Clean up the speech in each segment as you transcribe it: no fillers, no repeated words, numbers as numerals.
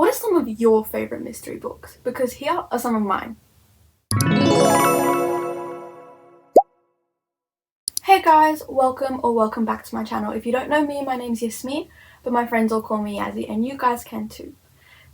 What are some of your favourite mystery books? Because here are some of mine. Hey guys, welcome back to my channel. If you don't know me, my name's Yasmin, but my friends all call me Yazzie, and you guys can too.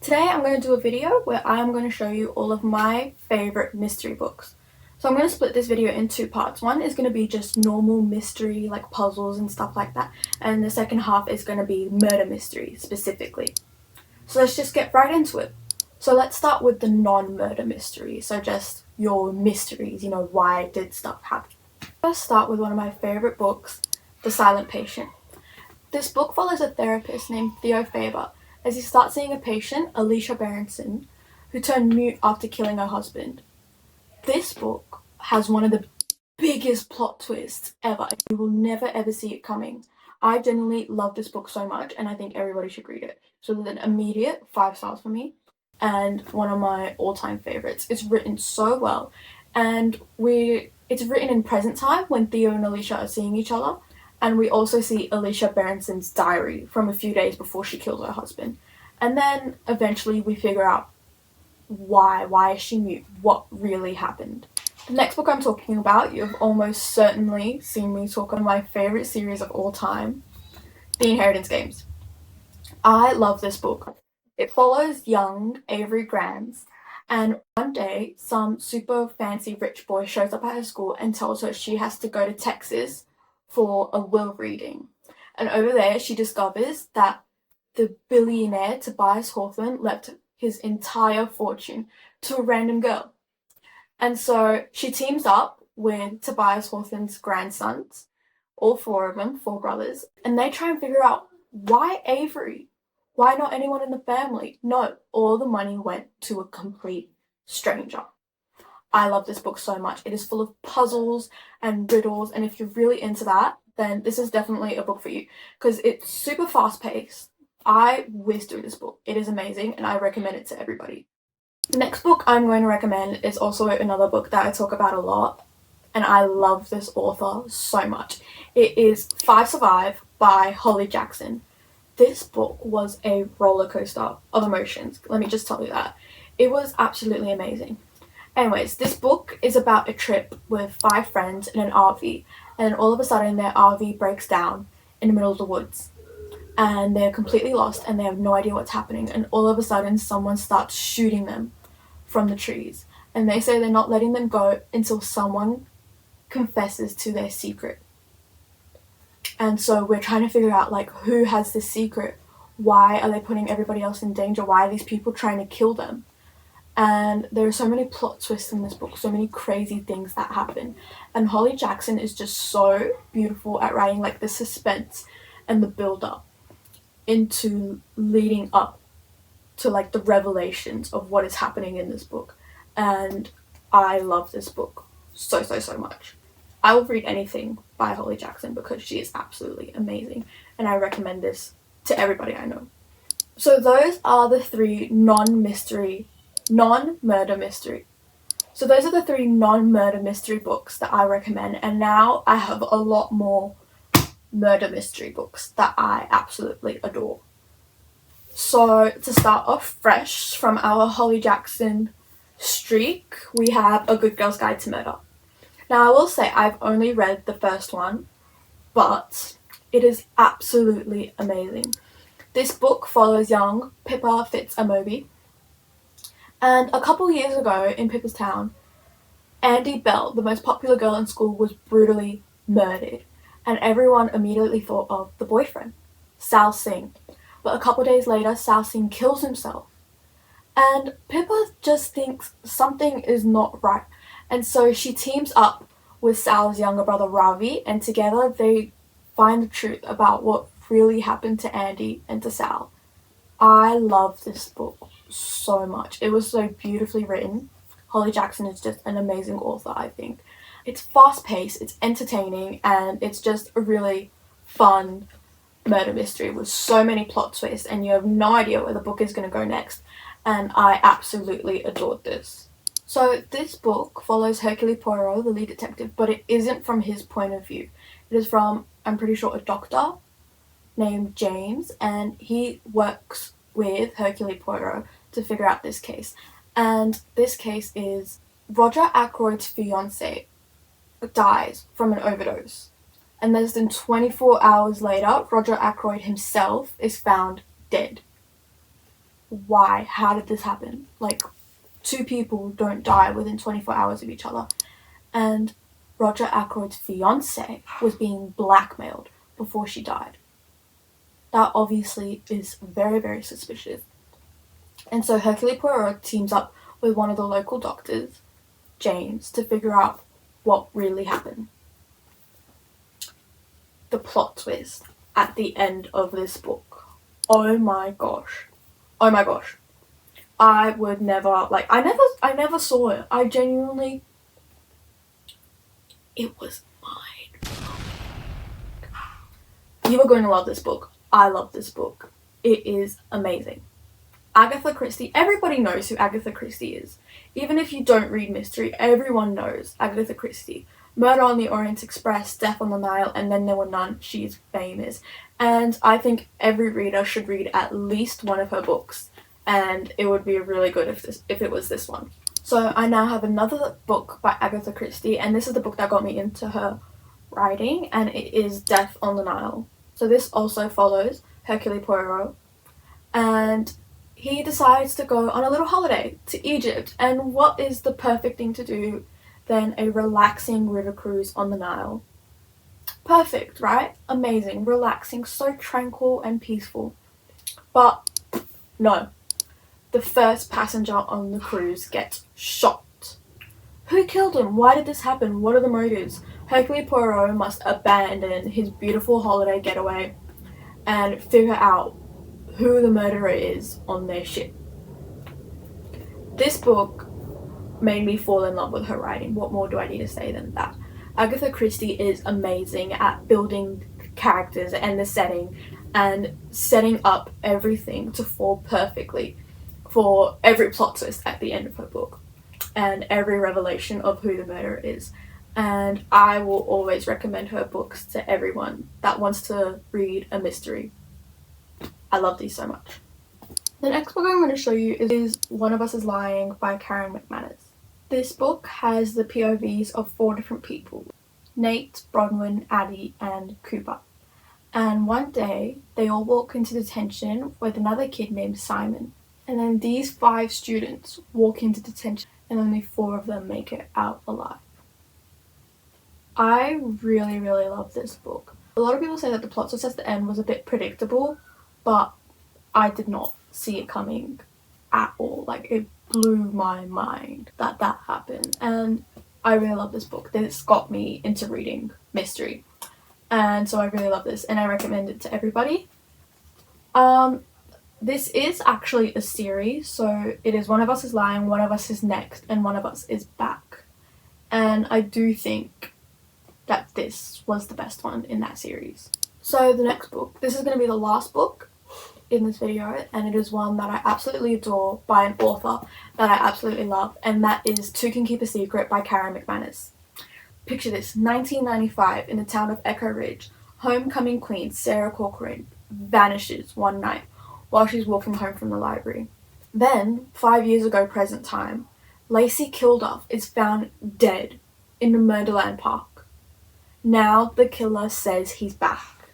Today I'm going to do a video where I'm going to show you all of my favourite mystery books. So I'm going to split this video in two parts. One is going to be just normal mystery, like puzzles and stuff like that, and the second half is going to be murder mystery specifically. So let's just get right into it. So let's start with the non-murder mystery, so just your mysteries, why did stuff happen. Let's start with one of my favourite books, The Silent Patient. This book follows a therapist named Theo Faber as he starts seeing a patient, Alicia Berenson, who turned mute after killing her husband. This book has one of the biggest plot twists ever. You will never ever see it coming. I genuinely love this book so much and I think everybody should read it. So there's an immediate 5 stars for me and one of my all-time favourites. It's written so well and it's written in present time when Theo and Alicia are seeing each other, and we also see Alicia Berenson's diary from a few days before she kills her husband. And then eventually we figure out why is she mute, what really happened. The next book I'm talking about, you've almost certainly seen me talk on my favourite series of all time, The Inheritance Games. I love this book. It follows young Avery Grants, and one day some super fancy rich boy shows up at her school and tells her she has to go to Texas for a will reading. And over there she discovers that the billionaire Tobias Hawthorne left his entire fortune to a random girl. And so she teams up with Tobias Hawthorne's grandsons, all 4 of them, 4 brothers, and they try and figure out why Avery? Why not anyone in the family? No, all the money went to a complete stranger. I love this book so much. It is full of puzzles and riddles, and if you're really into that, then this is definitely a book for you because it's super fast paced. I whizzed through this book. It is amazing and I recommend it to everybody. The next book I'm going to recommend is also another book that I talk about a lot, and I love this author so much. It is 5 Survive by Holly Jackson. This book was a roller coaster of emotions. Let me just tell you that. It was absolutely amazing. Anyways, this book is about a trip with 5 friends in an RV, and all of a sudden their RV breaks down in the middle of the woods. And they're completely lost and they have no idea what's happening, and all of a sudden someone starts shooting them from the trees. And they say they're not letting them go until someone confesses to their secret. And so we're trying to figure out who has this secret, why are they putting everybody else in danger, why are these people trying to kill them? And there are so many plot twists in this book, so many crazy things that happen, and Holly Jackson is just so beautiful at writing the suspense and the build up into leading up to the revelations of what is happening in this book. And I love this book so much. I will read anything by Holly Jackson because she is absolutely amazing, and I recommend this to everybody I know. So those are the 3 non-murder mystery. So those are the 3 non-murder mystery books that I recommend, and now I have a lot more murder mystery books that I absolutely adore. So to start off fresh from our Holly Jackson streak, we have A Good Girl's Guide to Murder. Now I will say I've only read the first one, but it is absolutely amazing. This book follows young Pippa Fitz-Amobi, and a couple years ago in Pippa's town, Andy Bell, the most popular girl in school, was brutally murdered, and everyone immediately thought of the boyfriend, Sal Singh. But a couple days later, Sal Singh kills himself, and Pippa just thinks something is not right. And so she teams up with Sal's younger brother Ravi, and together they find the truth about what really happened to Andy and to Sal. I love this book so much. It was so beautifully written. Holly Jackson is just an amazing author, I think. It's fast-paced, it's entertaining, and it's just a really fun murder mystery with so many plot twists, and you have no idea where the book is going to go next. And I absolutely adored this. So this book follows Hercule Poirot, the lead detective, but it isn't from his point of view. It is from, I'm pretty sure, a doctor named James, and he works with Hercule Poirot to figure out this case. And this case is Roger Ackroyd's fiancée dies from an overdose. And less than 24 hours later, Roger Ackroyd himself is found dead. Why? How did this happen? Like, two people don't die within 24 hours of each other. And Roger Ackroyd's fiancée was being blackmailed before she died. That obviously is very, very suspicious. And so Hercule Poirot teams up with one of the local doctors, James, to figure out what really happened. The plot twist at the end of this book. Oh my gosh. Oh my gosh. I would never, like, I never saw it. I genuinely, it was mine. You are going to love this book. I love this book. It is amazing. Agatha Christie, everybody knows who Agatha Christie is. Even if you don't read mystery, everyone knows Agatha Christie. Murder on the Orient Express, Death on the Nile, and Then There Were None. She's famous. And I think every reader should read at least one of her books. And it would be really good if it was this one. So I now have another book by Agatha Christie, and this is the book that got me into her writing, and it is Death on the Nile. So this also follows Hercule Poirot, and he decides to go on a little holiday to Egypt. And what is the perfect thing to do than a relaxing river cruise on the Nile? Perfect, right? Amazing, relaxing, so tranquil and peaceful. But no, the first passenger on the cruise gets shot. Who killed him? Why did this happen? What are the motives? Hercule Poirot must abandon his beautiful holiday getaway and figure out who the murderer is on their ship. This book made me fall in love with her writing. What more do I need to say than that? Agatha Christie is amazing at building characters and the setting and setting up everything to fall perfectly for every plot twist at the end of her book and every revelation of who the murderer is. And I will always recommend her books to everyone that wants to read a mystery. I love these so much. The next book I'm going to show you is One of Us is Lying by Karen McManus. This book has the POVs of 4 different people: Nate, Bronwyn, Addie, and Cooper. And one day, they all walk into detention with another kid named Simon. And then these 5 students walk into detention and only 4 of them make it out alive. I really, really love this book. A lot of people say that the plot twist at the end was a bit predictable, but I did not see it coming at all. Like, it blew my mind that that happened, and I really love this book. This got me into reading mystery, and so I really love this, and I recommend it to everybody. This is actually a series, so it is One of Us is Lying, One of Us is Next, and One of Us is Back, and I do think that this was the best one in that series. So the next book, this is going to be the last book in this video, and it is one that I absolutely adore by an author that I absolutely love, and that is Two Can Keep a Secret by Karen McManus. Picture this: 1995, in the town of Echo Ridge, homecoming queen Sarah Corcoran vanishes one night while she's walking home from the library. Then, 5 years ago present time, Lacey Kilduff is found dead in the Murderland Park. Now the killer says he's back.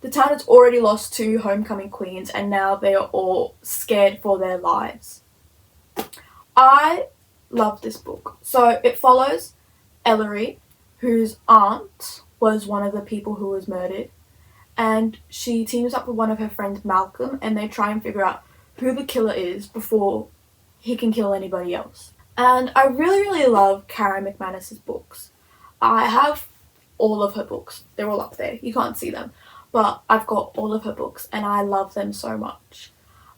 The town has already lost 2 homecoming queens, and now they are all scared for their lives. I love this book. So it follows Ellery, whose aunt was one of the people who was murdered, and she teams up with one of her friends, Malcolm, and they try and figure out who the killer is before he can kill anybody else. And I really, really love Karen McManus's books. I have all of her books. They're all up there. You can't see them. But I've got all of her books, and I love them so much.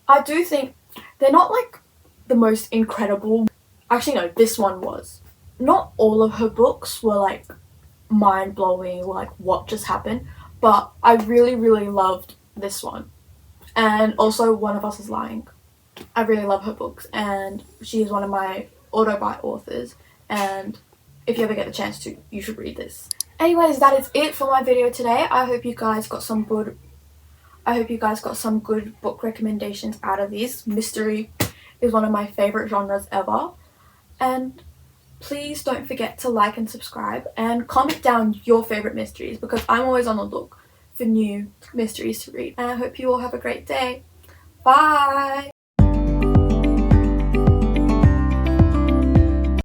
I do think they're not like the most incredible. Actually, no, this one was. Not all of her books were like mind-blowing, like what just happened, but I really, really loved this one. And also One of Us is Lying. I really love her books, and she is one of my auto-buy authors, and if you ever get the chance to, you should read this. Anyways, that is it for my video today. I hope you guys got some good I hope you guys got some good book recommendations out of these. Mystery is one of my favorite genres ever. And please don't forget to like and subscribe and comment down your favorite mysteries, because I'm always on the look for new mysteries to read. And I hope you all have a great day. Bye!